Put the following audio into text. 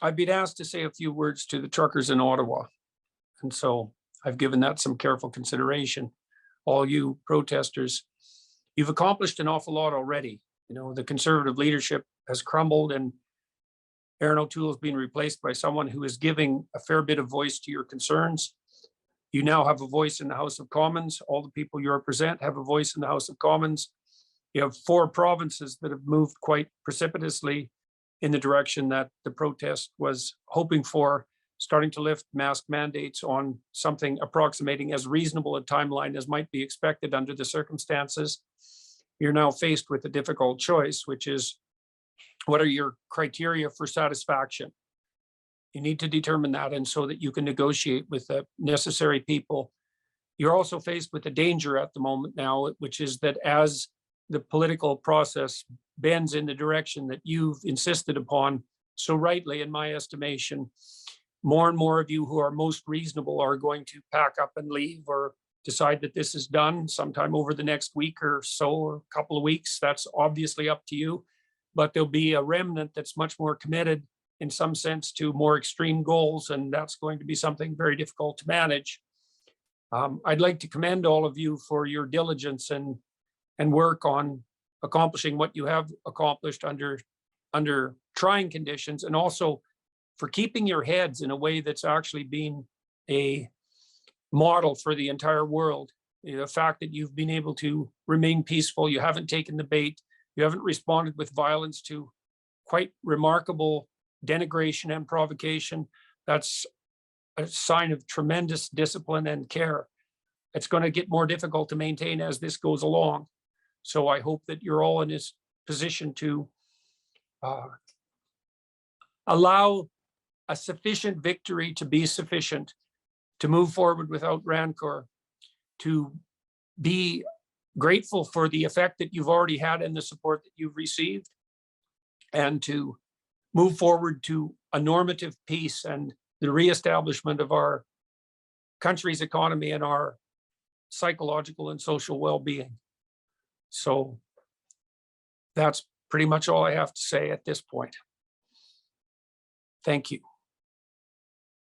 I've been asked to say a few words to the truckers in Ottawa, and so I've given that some careful consideration. All you protesters, you've accomplished an awful lot already. You know, the Conservative leadership has crumbled, and Erin O'Toole is being replaced by someone who is giving a fair bit of voice to your concerns. You now have a voice in the House of Commons. All the people you represent have a voice in the House of Commons. You have 4 provinces that have moved quite precipitously in the direction that the protest was hoping for, starting to lift mask mandates on something approximating as reasonable a timeline as might be expected under the circumstances. You're now faced with a difficult choice, which is, what are your criteria for satisfaction? You need to determine that, and so that you can negotiate with the necessary people. You're also faced with a danger at the moment now, which is that as the political process bends in the direction that you've insisted upon, so rightly, in my estimation, more and more of you who are most reasonable are going to pack up and leave, or decide that this is done sometime over the next week or so, or a couple of weeks. That's obviously up to you, but there'll be a remnant that's much more committed in some sense to more extreme goals, and that's going to be something very difficult to manage. I'd like to commend all of you for your diligence and work on accomplishing what you have accomplished under trying conditions, and also for keeping your heads in a way that's actually been a model for the entire world. The fact that you've been able to remain peaceful, you haven't taken the bait, you haven't responded with violence to quite remarkable denigration and provocation, that's a sign of tremendous discipline and care. It's going to get more difficult to maintain as this goes along. So I hope that you're all in this position to allow a sufficient victory to be sufficient, to move forward without rancor, to be grateful for the effect that you've already had and the support that you've received, and to move forward to a normative peace and the reestablishment of our country's economy and our psychological and social well-being. So that's pretty much all I have to say at this point. Thank you.